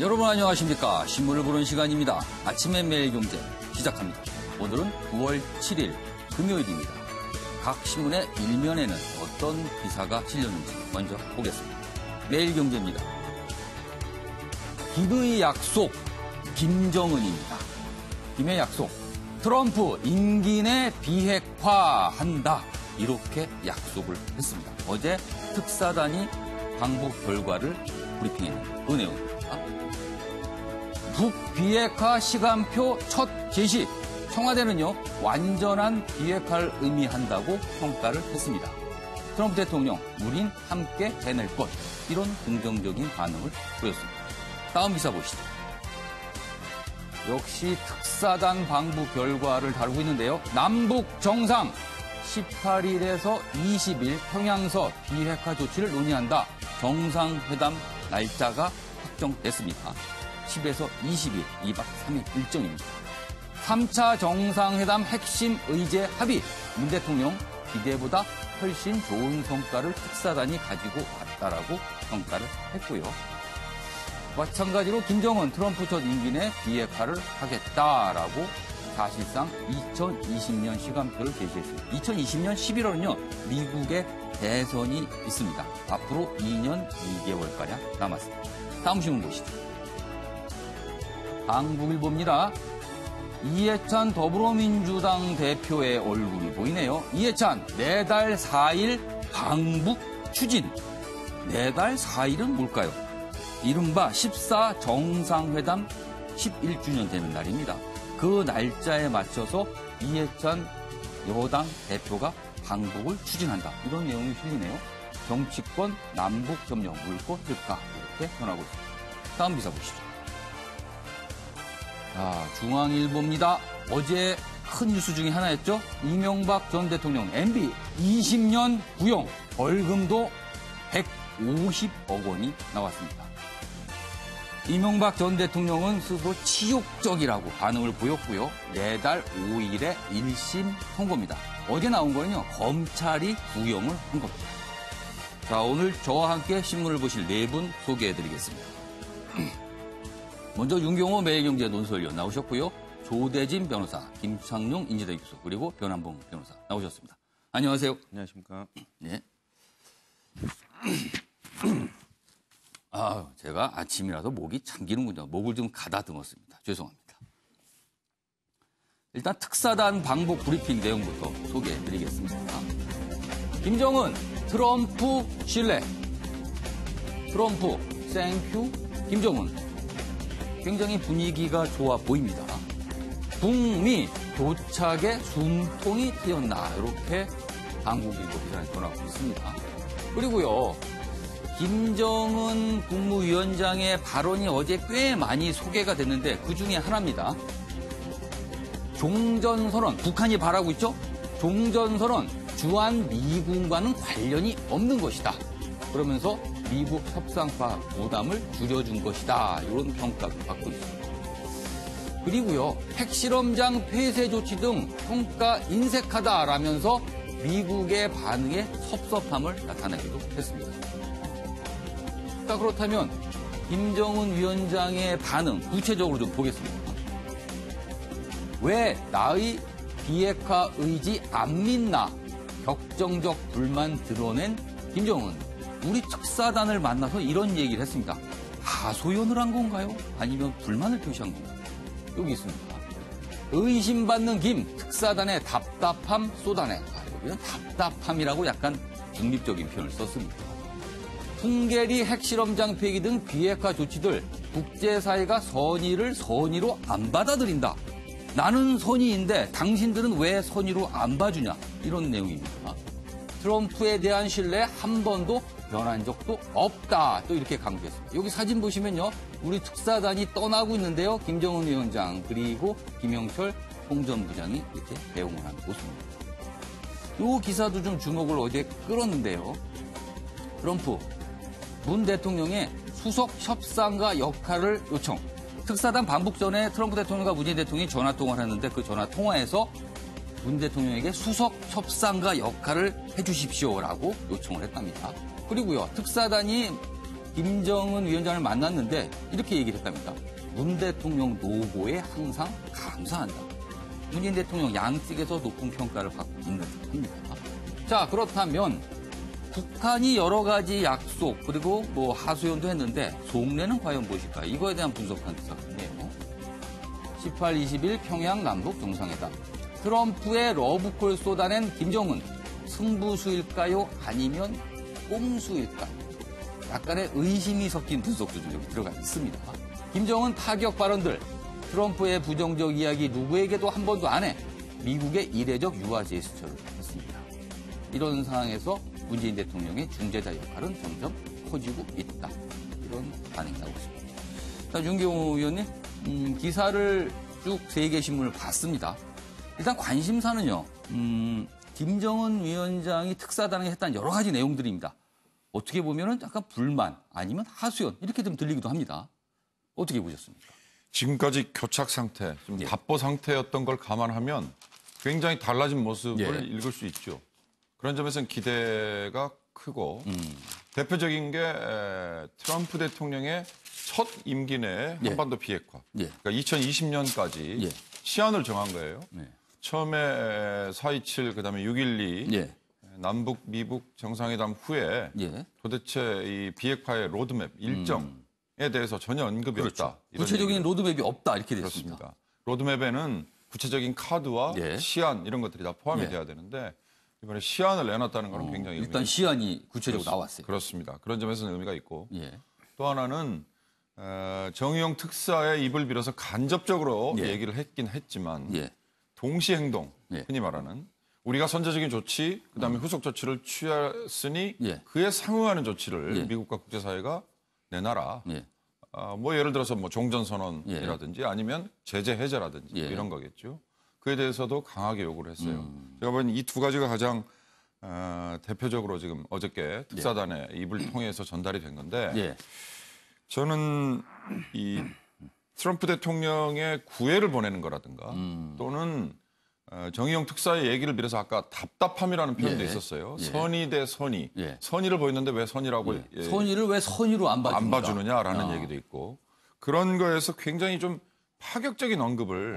여러분 안녕하십니까. 신문을 보는 시간입니다. 아침의 매일경제 시작합니다. 오늘은 9월 7일 금요일입니다. 각 신문의 일면에는 어떤 기사가 실렸는지 먼저 보겠습니다. 매일경제입니다. 김의 약속 김정은입니다. 김의 약속 트럼프 임기 내 비핵화한다. 이렇게 약속을 했습니다. 어제 특사단이 방북 결과를 브리핑했는데 그 내용입니다. 북비핵화 시간표 첫 제시. 청와대는요, 완전한 비핵화를 의미한다고 평가를 했습니다. 트럼프 대통령, 우린 함께 해낼 것. 이런 긍정적인 반응을 보였습니다. 다음 기사 보시죠. 역시 특사단 방북 결과를 다루고 있는데요. 남북 정상 18일에서 20일 평양서 비핵화 조치를 논의한다. 정상회담 날짜가 확정됐습니다. 10에서 20일, 2박 3일 일정입니다. 3차 정상회담 핵심 의제 합의. 문 대통령 기대보다 훨씬 좋은 성과를 특사단이 가지고 왔다라고 평가를 했고요. 마찬가지로 김정은 트럼프 첫 임기 내 비핵화를 하겠다라고 사실상 2020년 시간표를 제시했습니다. 2020년 11월은요, 미국의 대선이 있습니다. 앞으로 2년 2개월가량 남았습니다. 다음 신문 보시죠. 한국일보입니다. 이해찬 더불어민주당 대표의 얼굴이 보이네요. 이해찬 4달 4일 방북 추진. 4달 4일은 뭘까요? 이른바 14 정상회담 11주년 되는 날입니다. 그 날짜에 맞춰서 이해찬 여당 대표가 방북을 추진한다. 이런 내용이 실리네요. 정치권 남북 협력 물고 뜰까 이렇게 전하고 있습니다. 다음 기사 보시죠. 자, 중앙일보입니다. 어제 큰 뉴스 중에 하나였죠. 이명박 전 대통령 MB 20년 구형 벌금도 150억 원이 나왔습니다. 이명박 전 대통령은 스스로 치욕적이라고 반응을 보였고요. 4달 5일에 1심 선고입니다. 어제 나온 거는요, 검찰이 구형을 한 겁니다. 자, 오늘 저와 함께 신문을 보실 4분 소개해드리겠습니다. 먼저 윤경호 매일경제 논설위원 나오셨고요. 조대진 변호사, 김창룡 인지대 교수, 그리고 변한봉 변호사 나오셨습니다. 안녕하세요. 안녕하십니까. 네. 제가 아침이라서 목이 잠기는군요. 목을 좀 가다듬었습니다. 죄송합니다. 일단 특사단 방북 브리핑 내용부터 소개해드리겠습니다. 김정은, 트럼프 신뢰. 트럼프, 땡큐, 김정은. 굉장히 분위기가 좋아 보입니다. 북미 도착에 숨통이 트였나 이렇게 한국일보 기사에 전하고 있습니다. 그리고요, 김정은 국무위원장의 발언이 어제 꽤 많이 소개가 됐는데 그 중에 하나입니다. 종전선언, 북한이 바라고 있죠? 종전선언, 주한 미군과는 관련이 없는 것이다. 그러면서 미국 협상파 부담을 줄여준 것이다. 이런 평가를 받고 있습니다. 그리고요, 핵실험장 폐쇄 조치 등 평가 인색하다라면서 미국의 반응에 섭섭함을 나타내기도 했습니다. 자, 그렇다면 김정은 위원장의 반응 구체적으로 좀 보겠습니다. 왜 나의 비핵화 의지 안 믿나? 격정적 불만 드러낸 김정은. 우리 특사단을 만나서 이런 얘기를 했습니다. 하소연을 한 건가요? 아니면 불만을 표시한 건가요? 여기 있습니다. 의심받는 김, 특사단의 답답함 쏟아내. 여기는 답답함이라고 약간 중립적인 표현을 썼습니다. 풍계리 핵실험장 폐기 등 비핵화 조치들, 국제사회가 선의를 선의로 안 받아들인다. 나는 선의인데 당신들은 왜 선의로 안 봐주냐. 이런 내용입니다. 트럼프에 대한 신뢰 한 번도 변한 적도 없다. 또 이렇게 강조했습니다. 여기 사진 보시면요, 우리 특사단이 떠나고 있는데요. 김정은 위원장 그리고 김영철 통전부장이 이렇게 배웅을 한 모습입니다. 이 기사도 좀 주목을 어제 끌었는데요. 트럼프, 문 대통령의 수석 협상가 역할을 요청. 특사단 방북 전에 트럼프 대통령과 문재인 대통령이 전화통화를 했는데 그 전화통화에서 문 대통령에게 수석 협상가 역할을 해주십시오라고 요청을 했답니다. 그리고요, 특사단이 김정은 위원장을 만났는데 이렇게 얘기를 했답니다. 문 대통령 노고에 항상 감사한다. 문재인 대통령 양측에서 높은 평가를 받고 있는 듯합니다. 자, 그렇다면 북한이 여러 가지 약속 그리고 뭐 하소연도 했는데 속내는 과연 무엇일까? 이거에 대한 분석한 기사 같네요. 18, 20일 평양 남북 정상회담. 트럼프의 러브콜 쏟아낸 김정은. 승부수일까요? 아니면 꼼수일까요? 약간의 의심이 섞인 분석도 좀 여기 들어가 있습니다. 김정은 타격 발언들. 트럼프의 부정적 이야기 누구에게도 한 번도 안 해. 미국의 이례적 유화 제스처를 했습니다. 이런 상황에서 문재인 대통령의 중재자 역할은 점점 커지고 있다. 이런 반응이 나오고 있습니다. 자, 윤경호 의원님, 기사를 쭉 세 개 신문을 봤습니다. 일단 관심사는요, 김정은 위원장이 특사단에 했다는 여러 가지 내용들입니다. 어떻게 보면은 약간 불만 아니면 하소연 이렇게 좀 들리기도 합니다. 어떻게 보셨습니까? 지금까지 교착 상태, 좀 답보 상태였던 걸 감안하면 굉장히 달라진 모습을 읽을 수 있죠. 그런 점에서는 기대가 크고 대표적인 게 트럼프 대통령의 첫 임기 내 한반도 비핵화. 그러니까 2020년까지 시한을 정한 거예요. 처음에 4.27 그다음에 6.12 남북 미북 정상회담 후에 도대체 이 비핵화의 로드맵 일정에 대해서 전혀 언급이 없다. 구체적인 로드맵이 없다 이렇게 됐습니다. 그렇습니다. 로드맵에는 구체적인 카드와 시한 이런 것들이 다 포함이 돼야 되는데 이번에 시한을 내놨다는 것은 굉장히 일단 시한이 구체적으로 나왔어요. 그렇습니다. 그런 점에서는 의미가 있고 또 하나는 정의용 특사의 입을 빌어서 간접적으로 얘기를 했긴 했지만 동시 행동, 흔히 말하는 우리가 선제적인 조치, 그다음에 후속 조치를 취했으니 그에 상응하는 조치를 미국과 국제사회가 내놔라. 뭐 예를 들어서 뭐 종전선언이라든지 아니면 제재 해제라든지 이런 거겠죠. 그에 대해서도 강하게 요구를 했어요. 제가 보기엔 이 두 가지가 가장 대표적으로 지금 어저께 특사단의 입을 통해서 전달이 된 건데 저는 이 트럼프 대통령의 구애를 보내는 거라든가 또는 정의용 특사의 얘기를 빌어서 아까 답답함이라는 표현도 있었어요. 선의 대 선의. 선의를 보였는데 왜 선의라고 선의를 왜 선의로 안 봐주느냐라는 얘기도 있고 그런 거에서 굉장히 좀 파격적인 언급을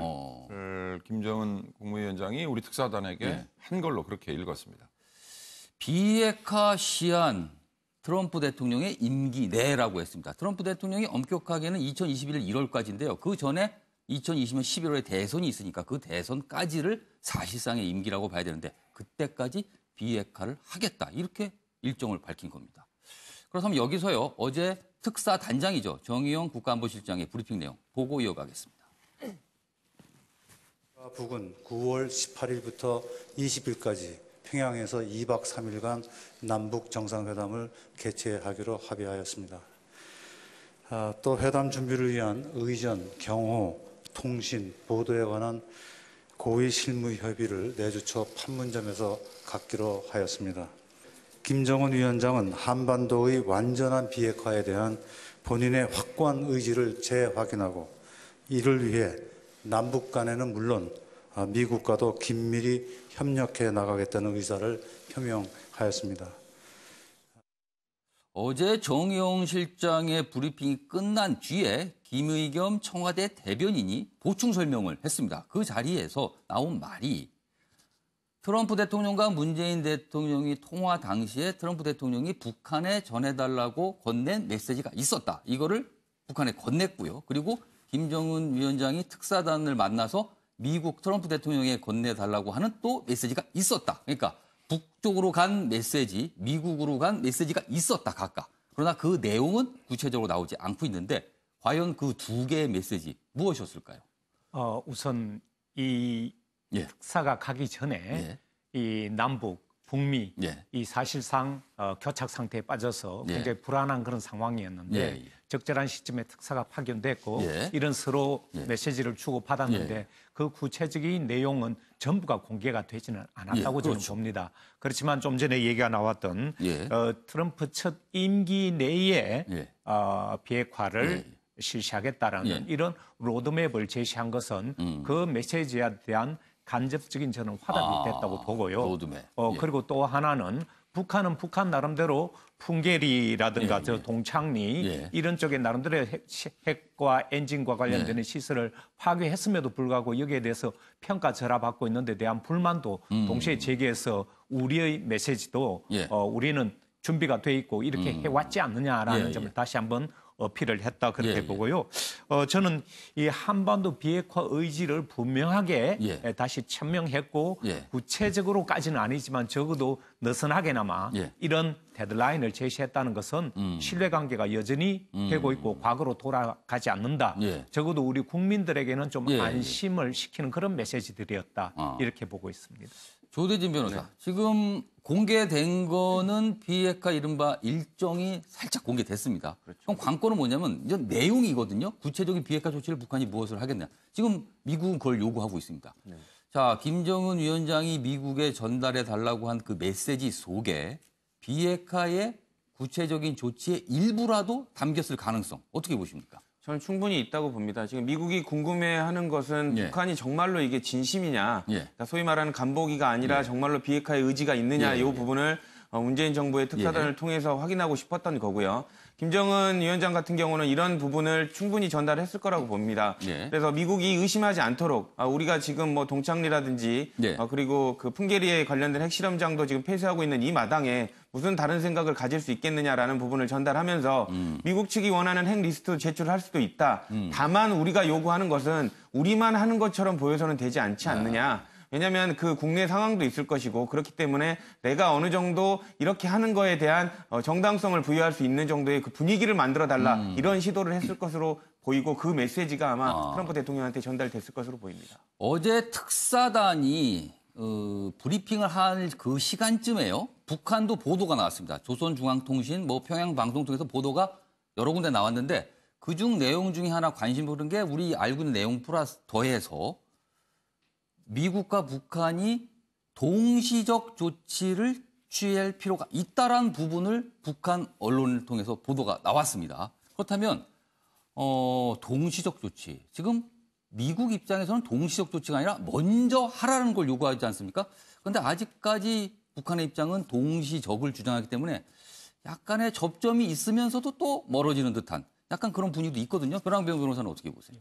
김정은 국무위원장이 우리 특사단에게 한 걸로 그렇게 읽었습니다. 비핵화 시한 트럼프 대통령의 임기 내라고 했습니다. 트럼프 대통령이 엄격하게는 2021년 1월까지인데요. 그 전에 2020년 11월에 대선이 있으니까 그 대선까지를 사실상의 임기라고 봐야 되는데 그때까지 비핵화를 하겠다. 이렇게 일정을 밝힌 겁니다. 그렇다면 여기서요. 어제 특사 단장이죠. 정의용 국가안보실장의 브리핑 내용 보고 이어가겠습니다. 북은 9월 18일부터 20일까지 평양에서 2박 3일간 남북 정상회담을 개최하기로 합의하였습니다. 또 회담 준비를 위한 의전, 경호, 통신, 보도에 관한 고위 실무 협의를 내주 초 판문점에서 갖기로 하였습니다. 김정은 위원장은 한반도의 완전한 비핵화에 대한 본인의 확고한 의지를 재확인하고 이를 위해 남북 간에는 물론 미국과도 긴밀히 협력해 나가겠다는 의사를 표명하였습니다. 어제 정의용 실장의 브리핑이 끝난 뒤에 김의겸 청와대 대변인이 보충 설명을 했습니다. 그 자리에서 나온 말이 트럼프 대통령과 문재인 대통령이 통화 당시에 트럼프 대통령이 북한에 전해달라고 건넨 메시지가 있었다. 이거를 북한에 건넸고요. 그리고 김정은 위원장이 특사단을 만나서 미국 트럼프 대통령에 건네달라고 하는 또 메시지가 있었다. 그러니까 북쪽으로 간 메시지, 미국으로 간 메시지가 있었다, 각각. 그러나 그 내용은 구체적으로 나오지 않고 있는데 과연 그 두 개의 메시지 무엇이었을까요? 우선 이 특사가 가기 전에 이 남북, 북미 이 사실상 교착 상태에 빠져서 굉장히 불안한 그런 상황이었는데 적절한 시점에 특사가 파견됐고 이런 서로 메시지를 주고받았는데 그 구체적인 내용은 전부가 공개가 되지는 않았다고 저는 봅니다. 그렇지만 좀 전에 얘기가 나왔던 트럼프 첫 임기 내에 비핵화를 실시하겠다라는 이런 로드맵을 제시한 것은 그 메시지에 대한 간접적인 저는 화답이 됐다고 보고요. 로드맵. 그리고 또 하나는 북한은 북한 나름대로 풍계리라든가 예, 저 예. 동창리 예. 이런 쪽에 나름대로 핵과 엔진과 관련되는 시설을 파괴했음에도 불구하고 여기에 대해서 평가절하 받고 있는 데 대한 불만도 동시에 제기해서 우리의 메시지도 예. 우리는 준비가 돼 있고 이렇게 해왔지 않느냐라는 예, 점을 예. 다시 한번 어필을 했다 그렇게 예, 예. 보고요. 저는 이 한반도 비핵화 의지를 분명하게 예. 다시 천명했고 예. 구체적으로까지는 아니지만 적어도 느슨하게나마 예. 이런 데드라인을 제시했다는 것은 신뢰관계가 여전히 되고 있고 과거로 돌아가지 않는다. 예. 적어도 우리 국민들에게는 좀 예, 예. 안심을 시키는 그런 메시지들이었다. 아. 이렇게 보고 있습니다. 조대진 변호사, 지금 공개된 거는 비핵화 이른바 일정이 살짝 공개됐습니다. 그럼 관건은 뭐냐면 이제 내용이거든요. 구체적인 비핵화 조치를 북한이 무엇을 하겠냐. 지금 미국은 그걸 요구하고 있습니다. 자, 김정은 위원장이 미국에 전달해 달라고 한 그 메시지 속에 비핵화의 구체적인 조치의 일부라도 담겼을 가능성 어떻게 보십니까? 저는 충분히 있다고 봅니다. 지금 미국이 궁금해하는 것은 예. 북한이 정말로 이게 진심이냐, 예. 그러니까 소위 말하는 간보기가 아니라 정말로 비핵화의 의지가 있느냐, 예, 이 예. 부분을 문재인 정부의 특사단을 예. 통해서 확인하고 싶었던 거고요. 김정은 위원장 같은 경우는 이런 부분을 충분히 전달했을 거라고 봅니다. 예. 그래서 미국이 의심하지 않도록 우리가 지금 뭐 동창리라든지 예. 그리고 그 풍계리에 관련된 핵실험장도 지금 폐쇄하고 있는 이 마당에 무슨 다른 생각을 가질 수 있겠느냐라는 부분을 전달하면서 미국 측이 원하는 핵 리스트 제출할 수도 있다. 다만 우리가 요구하는 것은 우리만 하는 것처럼 보여서는 되지 않지 않느냐. 왜냐하면 그 국내 상황도 있을 것이고 그렇기 때문에 내가 어느 정도 이렇게 하는 거에 대한 정당성을 부여할 수 있는 정도의 그 분위기를 만들어달라 이런 시도를 했을 것으로 보이고 그 메시지가 아마 트럼프 대통령한테 전달됐을 것으로 보입니다. 어제 특사단이 브리핑을 할 그 시간쯤에요. 북한도 보도가 나왔습니다. 조선중앙통신, 평양방송 통해서 보도가 여러 군데 나왔는데 그중 내용 중에 하나 관심 보는 게 우리 알고 있는 내용 플러스 더해서 미국과 북한이 동시적 조치를 취할 필요가 있다라는 부분을 북한 언론을 통해서 보도가 나왔습니다. 그렇다면 동시적 조치, 지금 미국 입장에서는 동시적 조치가 아니라 먼저 하라는 걸 요구하지 않습니까? 그런데 아직까지 북한의 입장은 동시적을 주장하기 때문에 약간의 접점이 있으면서도 또 멀어지는 듯한 약간 그런 분위기도 있거든요. 변환병 변호사는 어떻게 보세요?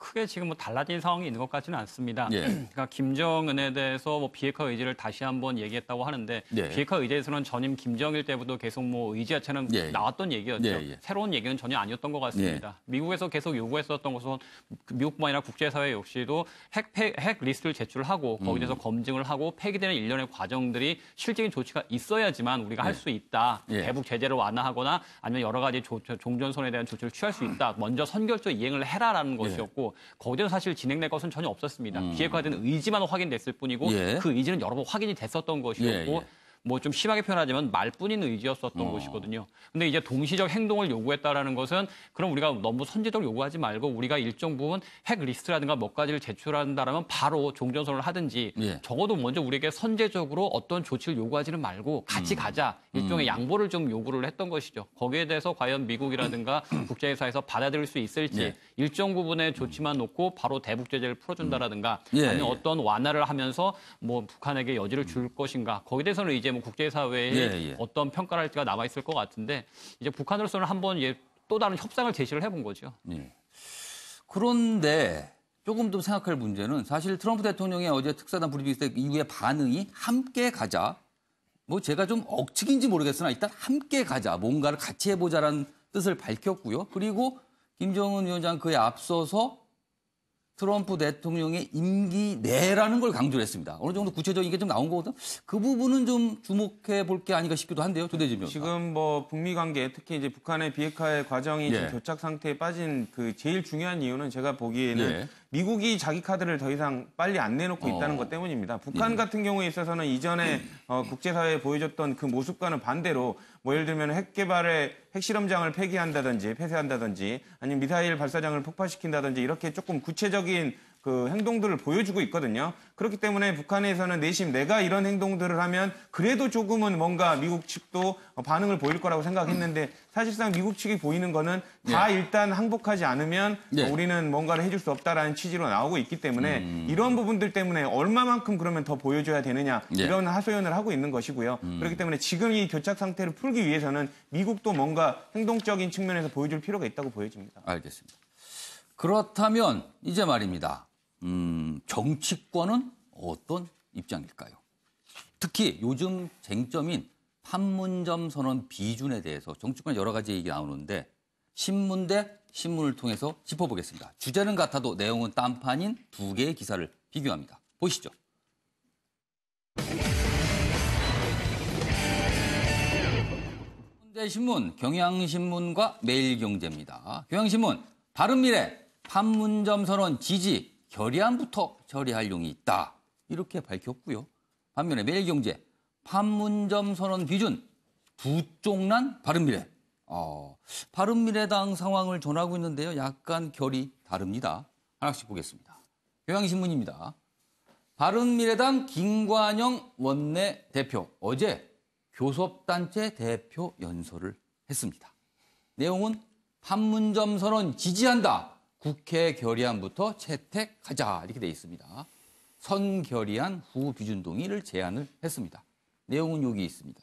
크게 지금 뭐 달라진 상황이 있는 것 같지는 않습니다. 예. 그러니까 김정은에 대해서 뭐 비핵화 의지를 다시 한번 얘기했다고 하는데 예. 비핵화 의지에서는 전임 김정일 때부터 계속 뭐 의지 자체는 예. 나왔던 얘기였죠. 예. 새로운 얘기는 전혀 아니었던 것 같습니다. 미국에서 계속 요구했었던 것은 미국뿐만 아니라 국제사회 역시도 핵 리스트를 제출하고 거기에 대해서 검증을 하고 폐기되는 일련의 과정들이 실질적인 조치가 있어야지만 우리가 할 수 있다. 예. 대북 제재를 완화하거나 아니면 여러 가지 종전선에 대한 조치를 취할 수 있다. 먼저 선결적 이행을 해라라는 것이었고 거기에서 사실 진행될 것은 전혀 없었습니다. 비핵화된 의지만 확인됐을 뿐이고 예. 그 의지는 여러 번 확인이 됐었던 것이었고 예. 뭐 좀 심하게 표현하자면 말뿐인 의지였었던 것이거든요. 근데 이제 동시적 행동을 요구했다라는 것은 그럼 우리가 너무 선제적으로 요구하지 말고 우리가 일정 부분 핵 리스트라든가 몇 가지를 제출한다라면 바로 종전선언을 하든지 예. 적어도 먼저 우리에게 선제적으로 어떤 조치를 요구하지는 말고 같이 가자. 일종의 양보를 좀 요구를 했던 것이죠. 거기에 대해서 과연 미국이라든가 국제회사에서 받아들일 수 있을지 예. 일정 부분의 조치만 놓고 바로 대북 제재를 풀어준다라든가 예, 아니면 예. 어떤 완화를 하면서 뭐 북한에게 여지를 줄 것인가. 거기에 대해서는 이제 뭐 국제사회에 예. 어떤 평가를 할지가 남아 있을 것 같은데 이제 북한으로서는 한번 또 다른 협상을 제시를 해본 거죠. 예. 그런데 조금 더 생각할 문제는 사실 트럼프 대통령이 어제 특사단 브리핑 때 이후에 반응이 함께 가자. 뭐 제가 좀 억측인지 모르겠으나 일단 함께 가자. 뭔가를 같이 해보자라는 뜻을 밝혔고요. 그리고 김정은 위원장 그에 앞서서 트럼프 대통령의 임기 내라는 걸 강조를 했습니다. 어느 정도 구체적인 게 좀 나온 거거든요. 그 부분은 좀 주목해 볼 게 아닌가 싶기도 한데요. 조대진 변호사. 지금 뭐 북미 관계 특히 이제 북한의 비핵화의 과정이 예. 지금 교착 상태에 빠진 그 제일 중요한 이유는 제가 보기에는 예. 미국이 자기 카드를 더 이상 빨리 안 내놓고 있다는 것 때문입니다. 북한 같은 경우에 있어서는 이전에 국제사회에 보여줬던 그 모습과는 반대로 뭐 예를 들면 핵 개발에 핵실험장을 폐쇄한다든지 아니면 미사일 발사장을 폭파시킨다든지 이렇게 조금 구체적인 그 그 행동들을 보여주고 있거든요. 그렇기 때문에 북한에서는 내심 내가 이런 행동들을 하면 그래도 조금은 뭔가 미국 측도 반응을 보일 거라고 생각했는데 사실상 미국 측이 보이는 거는 다 일단 항복하지 않으면 우리는 뭔가를 해줄 수 없다라는 취지로 나오고 있기 때문에 이런 부분들 때문에 얼마만큼 그러면 더 보여줘야 되느냐 이런 하소연을 하고 있는 것이고요. 그렇기 때문에 지금 이 교착 상태를 풀기 위해서는 미국도 뭔가 행동적인 측면에서 보여줄 필요가 있다고 보여집니다. 알겠습니다. 그렇다면 이제 말입니다. 정치권은 어떤 입장일까요? 특히 요즘 쟁점인 판문점 선언 비준에 대해서 정치권 여러 가지 얘기 나오는데 신문 대 신문을 통해서 짚어보겠습니다. 주제는 같아도 내용은 딴판인 두 개의 기사를 비교합니다. 보시죠. 신문, 경향신문과 매일경제입니다. 경향신문, 바른미래, 판문점 선언 지지, 결의안부터 처리할 용이 있다. 이렇게 밝혔고요. 반면에 매일경제, 판문점 선언 비준, 부쪽난 바른미래. 바른미래당 상황을 전하고 있는데요. 약간 결이 다릅니다. 하나씩 보겠습니다. 경향신문입니다. 바른미래당 김관영 원내대표 어제 교섭단체 대표 연설을 했습니다. 내용은 판문점 선언 지지한다. 국회 결의안부터 채택하자. 이렇게 돼 있습니다. 선결의안 후 비준 동의를 제안을 했습니다. 내용은 여기 있습니다.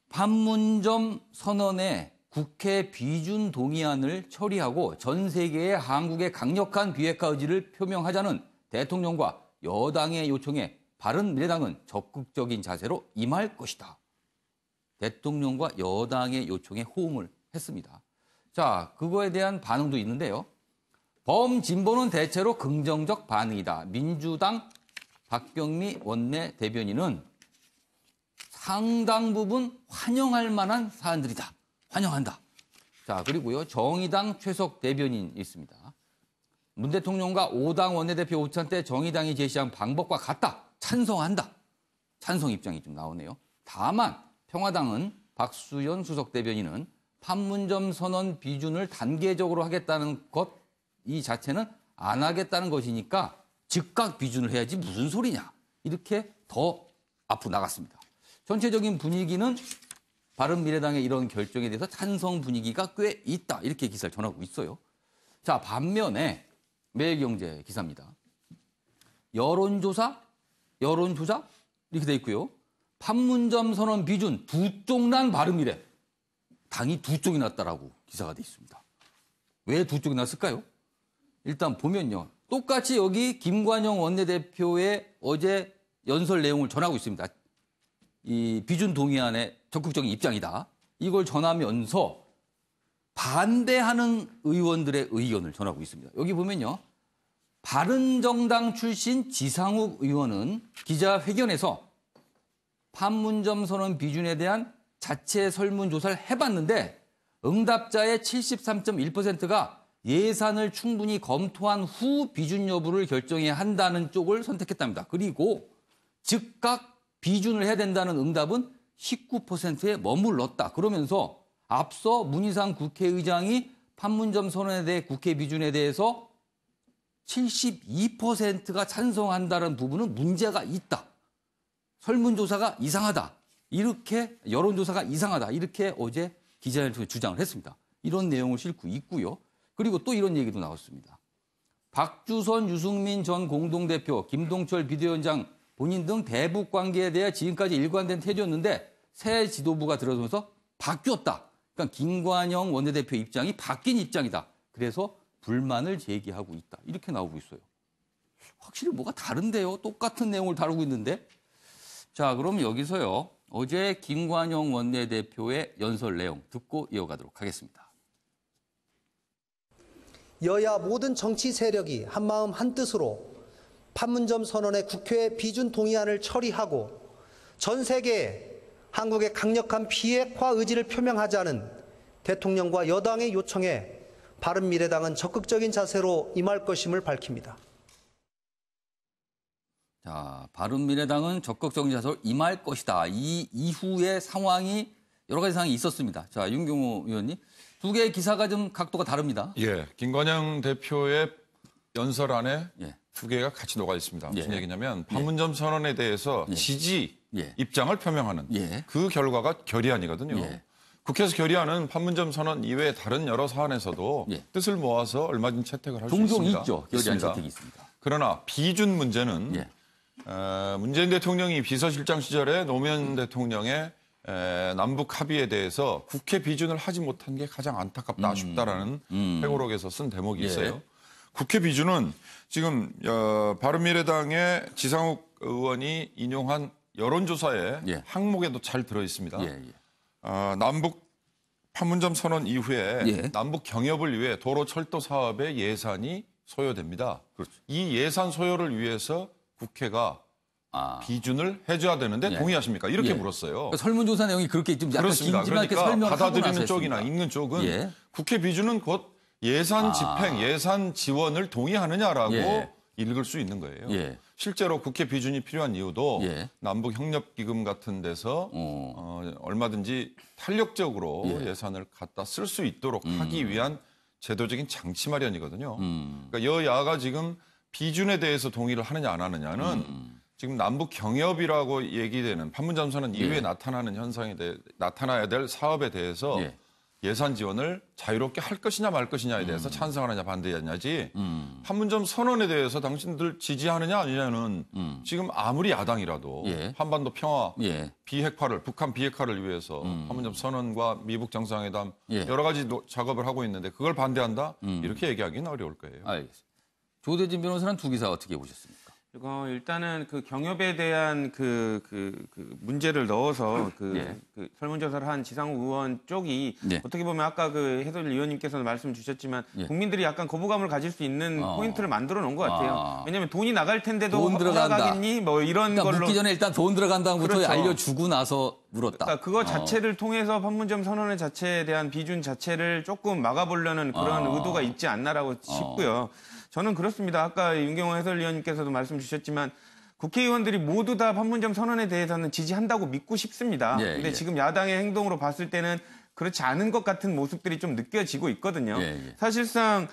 판문점 선언에 국회 비준 동의안을 처리하고 전 세계에 한국의 강력한 비핵화 의지를 표명하자는 대통령과 여당의 요청에 바른미래당은 적극적인 자세로 임할 것이다. 대통령과 여당의 요청에 호응을 했습니다. 자, 그거에 대한 반응도 있는데요. 범진보는 대체로 긍정적 반응이다. 민주당 박병미 원내대변인은 상당 부분 환영할 만한 사안들이다. 환영한다. 자, 그리고요. 정의당 최석 대변인 있습니다. 문 대통령과 5당 원내대표 오찬 때 정의당이 제시한 방법과 같다. 찬성한다. 찬성 입장이 좀 나오네요. 다만 평화당은 박수현 수석 대변인은 판문점 선언 비준을 단계적으로 하겠다는 것 이 자체는 안 하겠다는 것이니까 즉각 비준을 해야지 무슨 소리냐. 이렇게 더 앞으로 나갔습니다. 전체적인 분위기는 바른미래당의 이런 결정에 대해서 찬성 분위기가 꽤 있다. 이렇게 기사를 전하고 있어요. 자, 반면에 매일경제 기사입니다. 여론조사 이렇게 돼 있고요. 판문점 선언 비준 두 쪽 난 바른미래. 당이 두 쪽이 났다라고 기사가 돼 있습니다. 왜 두 쪽이 났을까요? 일단 보면요. 똑같이 여기 김관영 원내대표의 어제 연설 내용을 전하고 있습니다. 이 비준 동의안의 적극적인 입장이다. 이걸 전하면서 반대하는 의원들의 의견을 전하고 있습니다. 여기 보면요. 바른정당 출신 지상욱 의원은 기자회견에서 판문점 선언 비준에 대한 자체 설문조사를 해봤는데 응답자의 73.1%가 예산을 충분히 검토한 후 비준 여부를 결정해야 한다는 쪽을 선택했답니다. 그리고 즉각 비준을 해야 된다는 응답은 19%에 머물렀다. 그러면서 앞서 문희상 국회의장이 판문점 선언에 대해 국회 비준에 대해서 72%가 찬성한다는 부분은 문제가 있다. 설문조사가 이상하다. 이렇게 여론조사가 이상하다. 이렇게 어제 기자회견을 통해 주장을 했습니다. 이런 내용을 싣고 있고요. 그리고 또 이런 얘기도 나왔습니다. 박주선, 유승민 전 공동대표, 김동철 비대위원장 본인 등 대북 관계에 대해 지금까지 일관된 태도였는데 새 지도부가 들어서면서 바뀌었다. 그러니까 김관영 원내대표 입장이 바뀐 입장이다. 그래서 불만을 제기하고 있다. 이렇게 나오고 있어요. 확실히 뭐가 다른데요. 똑같은 내용을 다루고 있는데. 자, 그럼 여기서요. 어제 김관영 원내대표의 연설 내용 듣고 이어가도록 하겠습니다. 여야 모든 정치 세력이 한마음 한뜻으로 판문점 선언의 국회 비준 동의안을 처리하고 전 세계에 한국의 강력한 비핵화 의지를 표명하자는 대통령과 여당의 요청에 바른미래당은 적극적인 자세로 임할 것임을 밝힙니다. 자, 바른미래당은 적극적인 자세로 임할 것이다. 이 이후의 상황이 여러 가지 상황이 있었습니다. 자, 윤경호 의원님. 두 개의 기사가 좀 각도가 다릅니다. 예, 김관영 대표의 연설안에 예. 두 개가 같이 녹아 있습니다. 무슨 예. 얘기냐면 판문점 선언에 대해서 지지 입장을 표명하는 그 결과가 결의안이거든요. 국회에서 결의안은 판문점 선언 이외에 다른 여러 사안에서도 뜻을 모아서 얼마든지 채택을 할 수 있습니다. 종종 있죠. 결의안 채택이 있습니다. 그러나 비준 문제는 문재인 대통령이 비서실장 시절에 노무현 대통령의 남북 합의에 대해서 국회 비준을 하지 못한 게 가장 안타깝다, 아쉽다라는 회고록에서 쓴 대목이 있어요. 국회 비준은 지금 바른미래당의 지상욱 의원이 인용한 여론조사의 항목에도 잘 들어 있습니다. 남북 판문점 선언 이후에 남북 경협을 위해 도로 철도 사업의 예산이 소요됩니다. 그렇죠. 이 예산 소요를 위해서 국회가 비준을 해줘야 되는데 동의하십니까? 이렇게 물었어요. 그러니까 설문조사 내용이 그렇게 좀 약간 그렇습니다. 김지만 그러니까 설명하고 받아들이는 쪽이나 읽는 쪽은 국회 비준은 곧 예산 집행, 예산 지원을 동의하느냐라고 읽을 수 있는 거예요. 실제로 국회 비준이 필요한 이유도 남북 협력기금 같은 데서 얼마든지 탄력적으로 예산을 갖다 쓸 수 있도록 하기 위한 제도적인 장치 마련이거든요. 그러니까 여야가 지금 비준에 대해서 동의를 하느냐 안 하느냐는 지금 남북 경협이라고 얘기되는 판문점 선언 이후에 나타나는 현상에 대해 나타나야 될 사업에 대해서 예산 지원을 자유롭게 할 것이냐 말 것이냐에 대해서 찬성하느냐 반대하느냐지 판문점 선언에 대해서 당신들 지지하느냐 아니냐는 지금 아무리 야당이라도 한반도 평화 비핵화를 북한 비핵화를 위해서 판문점 선언과 미북 정상회담 여러 가지 작업을 하고 있는데 그걸 반대한다 이렇게 얘기하기는 어려울 거예요. 알겠습니다. 조대진 변호사는 두 기사 어떻게 보셨습니까? 일단은 그 경협에 대한 그 문제를 넣어서 그 설문조사를 한 지상욱 의원 쪽이 어떻게 보면 아까 그 해설 위원님께서는 말씀 주셨지만 국민들이 약간 거부감을 가질 수 있는 포인트를 만들어 놓은 것 같아요. 왜냐하면 돈이 나갈 텐데도 돈 들어간다. 허락하겠니? 뭐 이런 그러니까 걸로 묻기 전에 일단 돈 들어간다부터 그렇죠. 알려주고 나서 물었다. 그러니까 그거 자체를 통해서 판문점 선언의 자체에 대한 비준 자체를 조금 막아보려는 그런 의도가 있지 않나라고 싶고요. 저는 그렇습니다. 아까 윤경호 해설위원님께서도 말씀 주셨지만 국회의원들이 모두 다 판문점 선언에 대해서는 지지한다고 믿고 싶습니다. 근데 지금 야당의 행동으로 봤을 때는 그렇지 않은 것 같은 모습들이 좀 느껴지고 있거든요. 사실상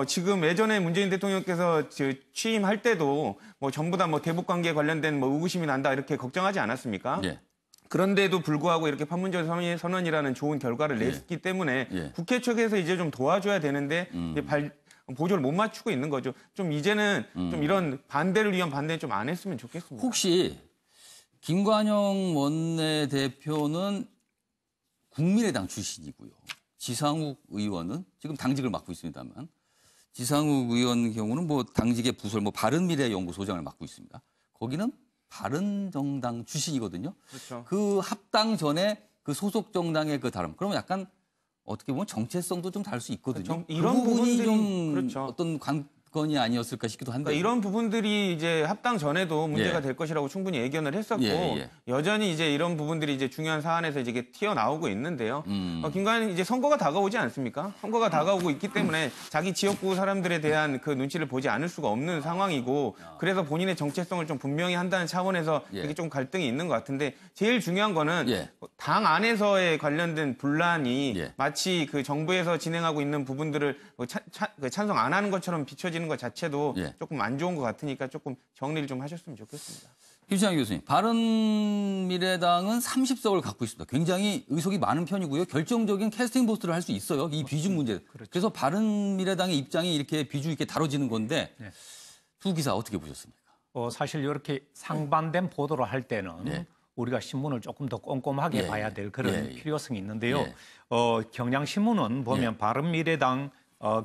지금 예전에 문재인 대통령께서 취임할 때도 뭐 전부 다 뭐 대북 관계에 관련된 뭐 의구심이 난다 이렇게 걱정하지 않았습니까? 그런데도 불구하고 이렇게 판문점 선언이라는 좋은 결과를 냈기 때문에 국회 측에서 이제 좀 도와줘야 되는데 이제 보조를 못 맞추고 있는 거죠. 좀 이제는 좀 이런 반대를 위한 반대는 좀 안 했으면 좋겠습니다. 혹시 김관영 원내대표는 국민의당 출신이고요. 지상욱 의원은 지금 당직을 맡고 있습니다만 지상욱 의원 경우는 뭐 당직의 부설 바른미래연구소장을 맡고 있습니다. 거기는 바른정당 출신이거든요. 그렇죠. 그 합당 전에 그 소속 정당의 그 다름. 그러면 약간 어떻게 보면 정체성도 좀 다를 수 있거든요. 이런 그 부분이 부분들이 좀 그렇죠. 어떤 관건이 아니었을까 싶기도 한데. 그러니까 이런 부분들이 이제 합당 전에도 문제가 될 것이라고 충분히 예견을 했었고 여전히 이제 이런 부분들이 이제 중요한 사안에서 이제 튀어나오고 있는데요. 김관영 이제 선거가 다가오지 않습니까? 선거가 다가오고 있기 때문에 자기 지역구 사람들에 대한 그 눈치를 보지 않을 수가 없는 상황이고 그래서 본인의 정체성을 좀 분명히 한다는 차원에서 이게 좀 갈등이 있는 것 같은데 제일 중요한 거는 당 안에서의 관련된 분란이 마치 그 정부에서 진행하고 있는 부분들을 찬성 안 하는 것처럼 비춰지는 것 자체도 조금 안 좋은 것 같으니까 조금 정리를 좀 하셨으면 좋겠습니다. 김창희 교수님, 바른미래당은 30석을 갖고 있습니다. 굉장히 의석이 많은 편이고요. 결정적인 캐스팅 보스를 할 수 있어요. 이 비준 문제. 그래서 바른미래당의 입장이 이렇게 비중 있게 다뤄지는 건데 두 기사 어떻게 보셨습니까? 사실 이렇게 상반된 보도를 할 때는 우리가 신문을 조금 더 꼼꼼하게 봐야 될 그런 필요성이 있는데요. 경향신문은 보면 바른미래당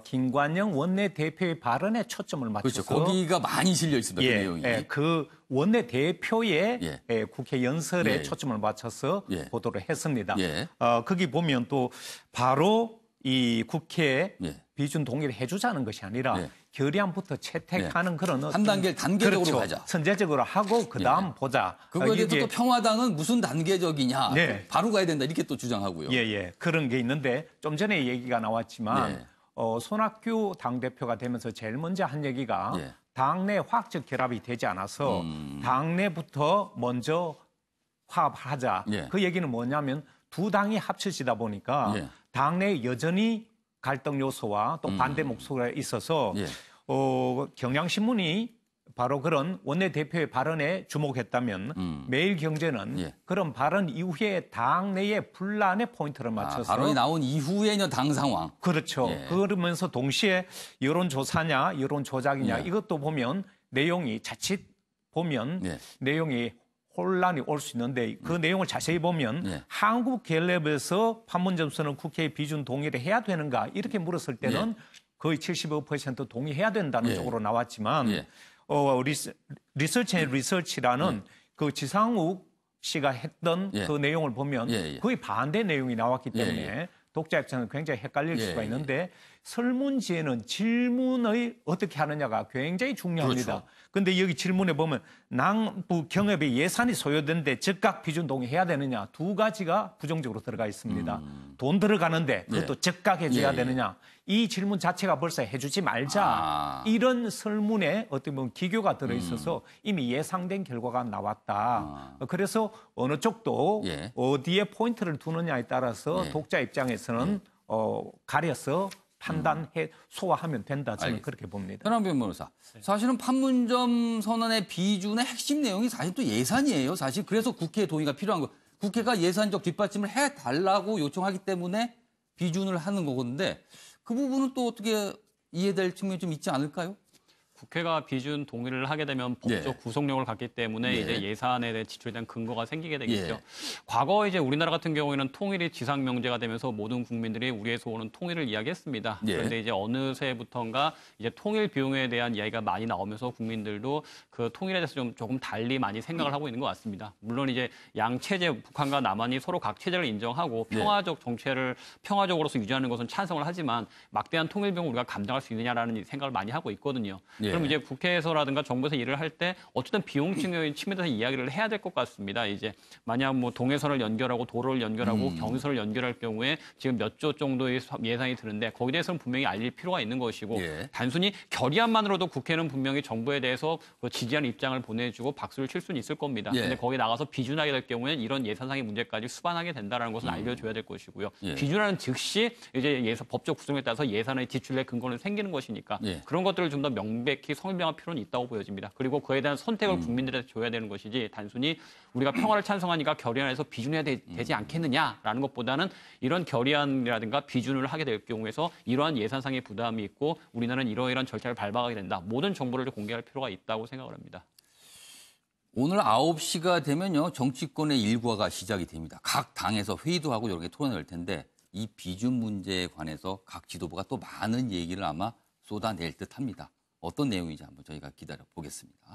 김관영 원내대표의 발언에 초점을 맞춰서 그렇죠. 거기가 많이 실려 있습니다. 그 내용이. 그 원내대표의 국회 연설에 초점을 맞춰서 보도를 했습니다. 거기 보면 또 바로 이 국회에 비준 동의를 해주자는 것이 아니라 결의안부터 채택하는 그런 한 단계를 단계적으로 가자. 선제적으로 하고 그다음 보자. 그거에 대해서 또 평화당은 무슨 단계적이냐. 바로 가야 된다. 이렇게 또 주장하고요. 그런 게 있는데 좀 전에 얘기가 나왔지만 손학규 당대표가 되면서 제일 먼저 한 얘기가 당내 화학적 결합이 되지 않아서 당내부터 먼저 화합하자. 그 얘기는 뭐냐면 두 당이 합쳐지다 보니까 당내에 여전히 갈등 요소와 또 반대 목소리가 있어서 경향신문이 바로 그런 원내대표의 발언에 주목했다면 매일경제는 그런 발언 이후에 당내의 분란의 포인트를 맞춰서 발언이 나온 이후에는 당 상황. 그렇죠. 그러면서 동시에 여론조사냐 여론조작이냐 이것도 보면 내용이 자칫 보면 내용이 혼란이 올 수 있는데 그 내용을 자세히 보면 한국갤럽에서 판문점 선언 국회의 비준 동의를 해야 되는가 이렇게 물었을 때는 거의 75% 동의해야 된다는 쪽으로 나왔지만 리서치 앤 리서치라는 그 지상욱 씨가 했던 그 내용을 보면 거의 반대 내용이 나왔기 때문에 독자 입장은 굉장히 헷갈릴 수가 있는데 설문지에는 질문을 어떻게 하느냐가 굉장히 중요합니다. 그런데 여기 질문에 보면 남북 경협의 예산이 소요되는데 즉각 비준 동의해야 되느냐 두 가지가 부정적으로 들어가 있습니다. 돈 들어가는데 그것도 즉각 해줘야 되느냐 이 질문 자체가 벌써 해주지 말자 이런 설문에 어떻게 보면 기교가 들어있어서 이미 예상된 결과가 나왔다. 그래서 어느 쪽도 어디에 포인트를 두느냐에 따라서 독자 입장에서는 가려서 판단해 소화하면 된다. 저는 그렇게 봅니다. 현황변 변호사. 사실은 판문점 선언의 비준의 핵심 내용이 사실 또 예산이에요. 사실 그래서 국회 동의가 필요한 거. 국회가 예산적 뒷받침을 해달라고 요청하기 때문에 비준을 하는 거건데 그 부분은 또 어떻게 이해될 측면이 좀 있지 않을까요? 국회가 비준 동의를 하게 되면 법적 구속력을 갖기 때문에 이제 예산에 대한 지출에 대한 근거가 생기게 되겠죠. 과거 이제 우리나라 같은 경우에는 통일이 지상 명제가 되면서 모든 국민들이 우리의 소원은 통일을 이야기했습니다. 그런데 이제 어느새부턴가 이제 통일 비용에 대한 이야기가 많이 나오면서 국민들도 그 통일에 대해서 조금 달리 많이 생각을 하고 있는 것 같습니다. 물론 이제 양 체제 북한과 남한이 서로 각 체제를 인정하고 평화적 정체를 평화적으로서 유지하는 것은 찬성을 하지만 막대한 통일 비용을 우리가 감당할 수 있느냐라는 생각을 많이 하고 있거든요. 그럼 이제 국회에서라든가 정부에서 일을 할 때 어쨌든 비용 측면에서 이야기를 해야 될 것 같습니다. 이제 만약 뭐 동해선을 연결하고 도로를 연결하고 경의선을 연결할 경우에 지금 몇 조 정도의 예산이 드는데 거기에 대해서는 분명히 알릴 필요가 있는 것이고 단순히 결의안만으로도 국회는 분명히 정부에 대해서 지지하는 입장을 보내주고 박수를 칠 수는 있을 겁니다. 그런데 거기에 나가서 비준하게 될 경우에는 이런 예산상의 문제까지 수반하게 된다는 것을 알려줘야 될 것이고요. 비준하는 즉시 이제 법적 구성에 따라서 예산의 지출의 근거는 생기는 것이니까 그런 것들을 좀 더 명백히 성명할 필요는 있다고 보여집니다. 그리고 그에 대한 선택을 국민들한테 줘야 되는 것이지 단순히 우리가 평화를 찬성하니까 결의안에서 비준해야 되지 않겠느냐라는 것보다는 이런 결의안이라든가 비준을 하게 될 경우에서 이러한 예산상의 부담이 있고 우리나라는 이러이러한 절차를 밟아가게 된다. 모든 정보를 공개할 필요가 있다고 생각을 합니다. 오늘 9시가 되면요. 정치권의 일과가 시작이 됩니다. 각 당에서 회의도 하고 여러 개 토론을 할 텐데 이 비준 문제에 관해서 각 지도부가 또 많은 얘기를 아마 쏟아낼 듯합니다. 어떤 내용인지 한번 저희가 기다려 보겠습니다.